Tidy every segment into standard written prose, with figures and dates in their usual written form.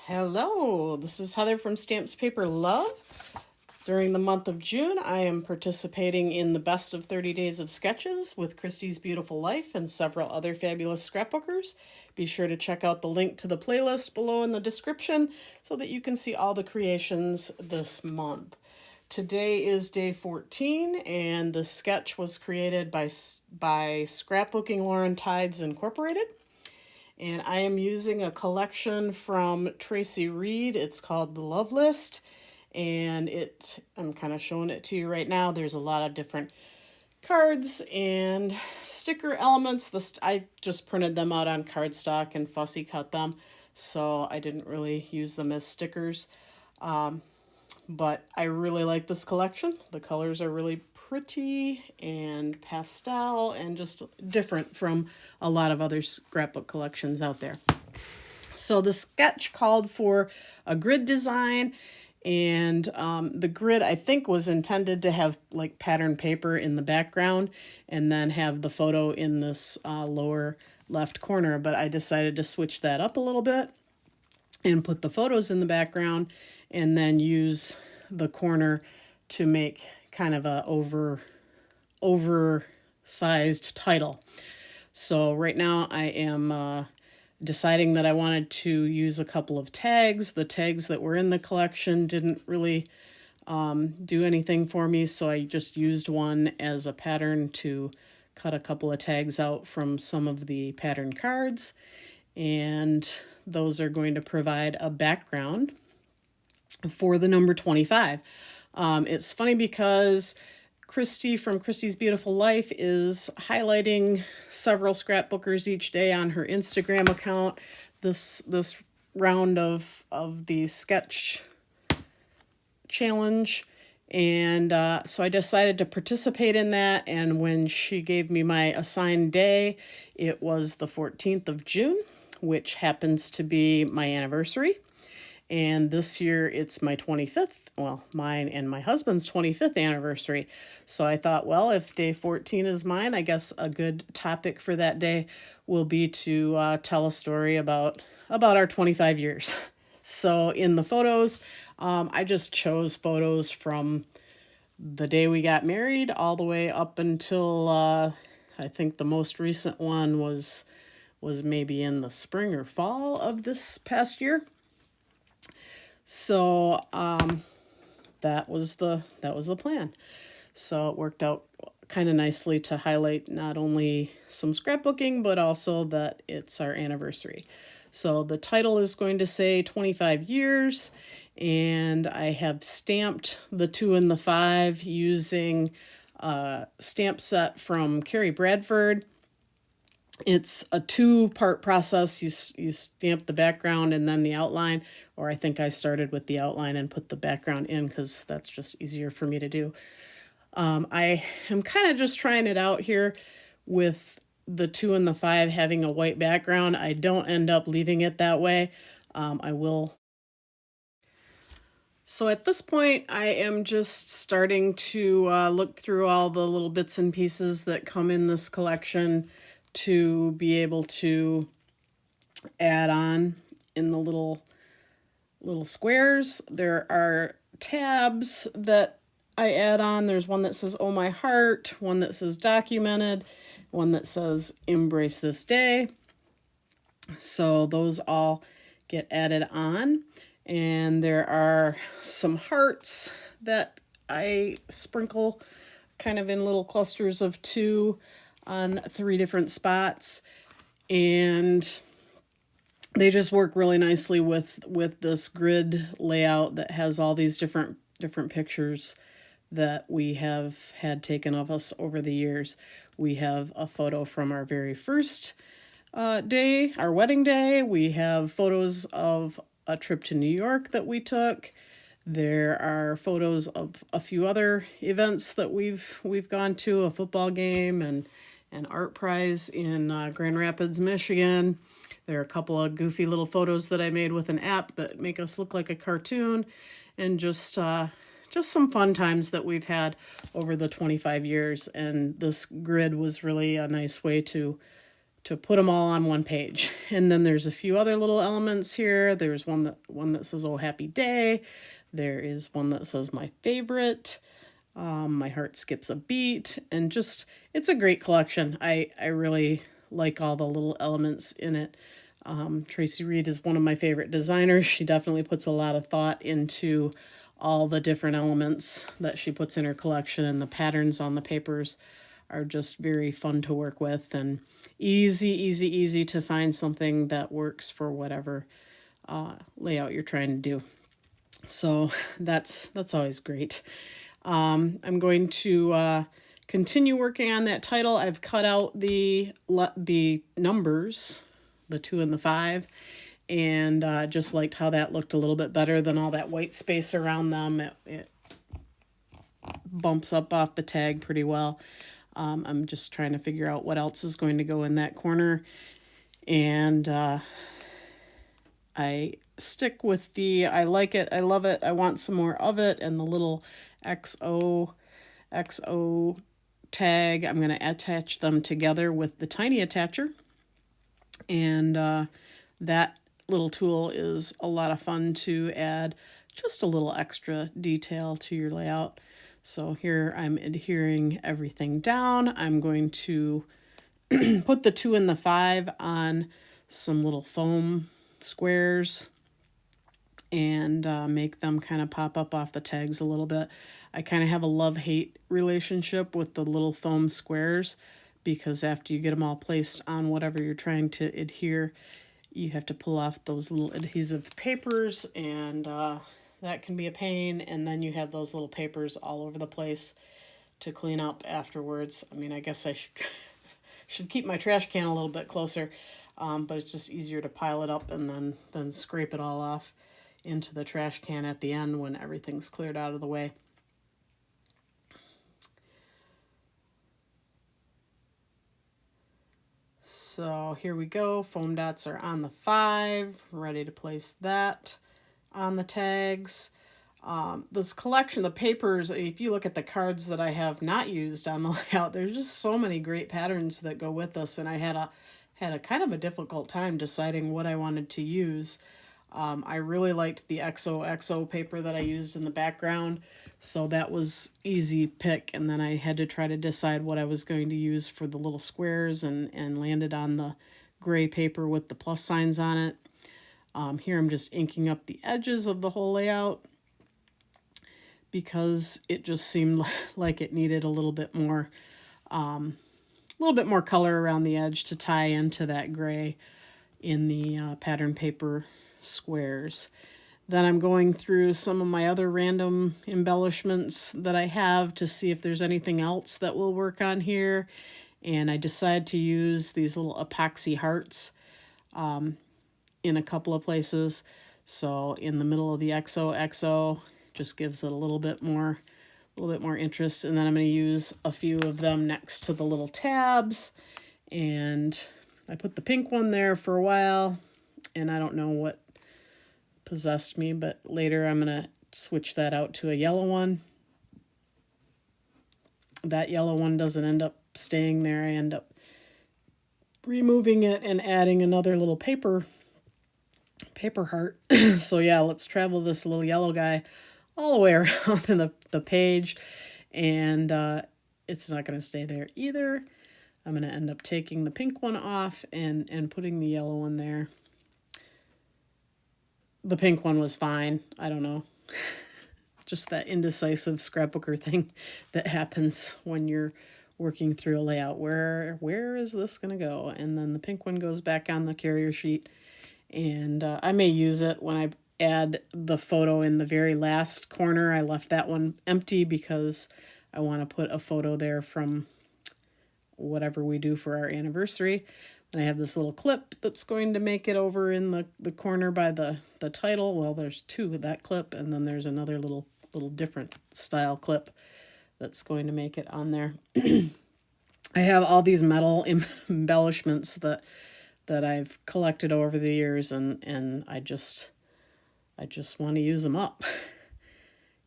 Hello, this is Heather from Stamps Paper Love. During the month of June, I am participating in the Best of 30 Days of Sketches with Christy's Beautiful Life and several other fabulous scrapbookers. Be sure to check out the link to the playlist below in the description so that you can see all the creations this month. Today is day 14, and the sketch was created by Scrapbooking Lauren Tides Incorporated. And I am using a collection from Tracy Reed. It's called The Love List. And I'm kind of showing it to you right now. There's a lot of different cards and sticker elements. I just printed them out on cardstock and fussy cut them. So I didn't really use them as stickers. But I really like this collection. The colors are really pretty and pastel and just different from a lot of other scrapbook collections out there. So the sketch called for a grid design, and the grid I think was intended to have like pattern paper in the background and then have the photo in this lower left corner, but I decided to switch that up a little bit and put the photos in the background and then use the corner to make kind of a oversized title. So right now I am deciding that I wanted to use a couple of tags. The tags that were in the collection didn't really do anything for me, so I just used one as a pattern to cut a couple of tags out from some of the pattern cards, and those are going to provide a background for the number 25. It's funny because Christy from Christy's Beautiful Life is highlighting several scrapbookers each day on her Instagram account. This round of the sketch challenge, and so I decided to participate in that. And when she gave me my assigned day, it was the 14th of June, which happens to be my anniversary. And this year it's my 25th, well, mine and my husband's 25th anniversary. So I thought, well, if day 14 is mine, I guess a good topic for that day will be to tell a story about our 25 years. So in the photos, I just chose photos from the day we got married all the way up until I think the most recent one was maybe in the spring or fall of this past year. So that was the plan. So it worked out kind of nicely to highlight not only some scrapbooking, but also that it's our anniversary. So the title is going to say 25 years, and I have stamped the 2 and the 5 using a stamp set from Carrie Bradford. It's a 2-part process. You stamp the background and then the outline, or I think I started with the outline and put the background in because that's just easier for me to do. I am kind of just trying it out here with the 2 and the 5 having a white background. I don't end up leaving it that way. I will. So at this point, I am just starting to look through all the little bits and pieces that come in this collection to be able to add on in the little squares. There are tabs that I add on. There's one that says "Oh My Heart," one that says "Documented," one that says "Embrace This Day." So those all get added on. And there are some hearts that I sprinkle kind of in little clusters of 2 on 3 different spots. And they just work really nicely with this grid layout that has all these different pictures that we have had taken of us over the years. We have a photo from our very first day, our wedding day. We have photos of a trip to New York that we took. There are photos of a few other events that we've gone to, a football game and an art prize in Grand Rapids, Michigan. There are a couple of goofy little photos that I made with an app that make us look like a cartoon, and just some fun times that we've had over the 25 years. And this grid was really a nice way to put them all on one page. And then there's a few other little elements here. There's one that says, "Oh, happy day." There is one that says, "My favorite." My heart skips a beat. And just, it's a great collection. I really like all the little elements in it. Tracy Reed is one of my favorite designers. She definitely puts a lot of thought into all the different elements that she puts in her collection, and the patterns on the papers are just very fun to work with, and easy to find something that works for whatever layout you're trying to do. So that's always great. I'm going to continue working on that title. I've cut out the numbers, the 2 and the 5, and just liked how that looked a little bit better than all that white space around them. It bumps up off the tag pretty well. I'm just trying to figure out what else is going to go in that corner. And I stick with the I like it, I love it, I want some more of it, and the little XO tag. I'm going to attach them together with the tiny attacher. And that little tool is a lot of fun to add just a little extra detail to your layout. So here I'm adhering everything down. I'm going to put the 2 and the 5 on some little foam squares and make them kind of pop up off the tags a little bit. I kind of have a love-hate relationship with the little foam squares, because after you get them all placed on whatever you're trying to adhere, you have to pull off those little adhesive papers, and that can be a pain. And then you have those little papers all over the place to clean up afterwards. I mean, I guess I should keep my trash can a little bit closer, but it's just easier to pile it up and then scrape it all off into the trash can at the end when everything's cleared out of the way. So here we go. Foam dots are on the 5, ready to place that on the tags. This collection, the papers, if you look at the cards that I have not used on the layout, there's just so many great patterns that go with this, and I had a kind of a difficult time deciding what I wanted to use. I really liked the XOXO paper that I used in the background, so that was easy pick. And then I had to try to decide what I was going to use for the little squares, and landed on the gray paper with the plus signs on it. Here I'm just inking up the edges of the whole layout because it just seemed like it needed a little bit more color around the edge to tie into that gray in the pattern paper squares. Then I'm going through some of my other random embellishments that I have to see if there's anything else that will work on here. And I decide to use these little epoxy hearts in a couple of places. So in the middle of the XOXO, just gives it a little bit more interest. And then I'm going to use a few of them next to the little tabs. And I put the pink one there for a while, and I don't know what possessed me, but later I'm going to switch that out to a yellow one. That yellow one doesn't end up staying there. I end up removing it and adding another little paper heart. So yeah, let's travel this little yellow guy all the way around in the page, and it's not going to stay there either. I'm going to end up taking the pink one off and putting the yellow one there. The pink one was fine. I don't know. Just that indecisive scrapbooker thing that happens when you're working through a layout. Where is this going to go? And then the pink one goes back on the carrier sheet. And I may use it when I add the photo in the very last corner. I left that one empty because I want to put a photo there from whatever we do for our anniversary. And I have this little clip that's going to make it over in the corner by the title. Well, there's two of that clip, and then there's another little different style clip that's going to make it on there. I have all these metal embellishments that I've collected over the years, and I just want to use them up.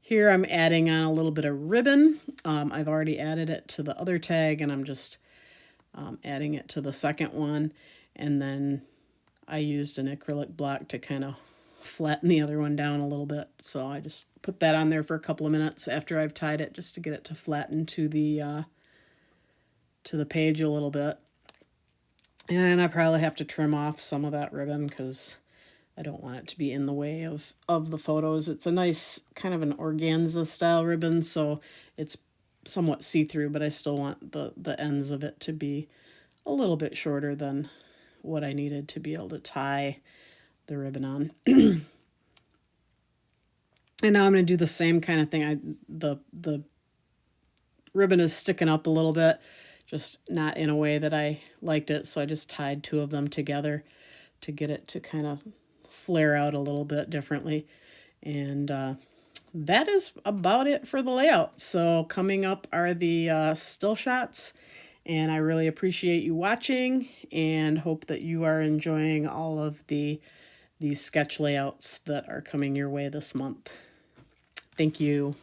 Here I'm adding on a little bit of ribbon. I've already added it to the other tag, and I'm just adding it to the second one, and then I used an acrylic block to kind of flatten the other one down a little bit. So I just put that on there for a couple of minutes after I've tied it, just to get it to flatten to the page a little bit. And I probably have to trim off some of that ribbon because I don't want it to be in the way of the photos. It's a nice kind of an organza style ribbon, so it's somewhat see-through, but I still want the ends of it to be a little bit shorter than what I needed to be able to tie the ribbon on. And now I'm going to do the same kind of thing. The ribbon is sticking up a little bit, just not in a way that I liked it, so I just tied two of them together to get it to kind of flare out a little bit differently. And that is about it for the layout. So coming up are the still shots, and I really appreciate you watching and hope that you are enjoying all of these sketch layouts that are coming your way this month. Thank you.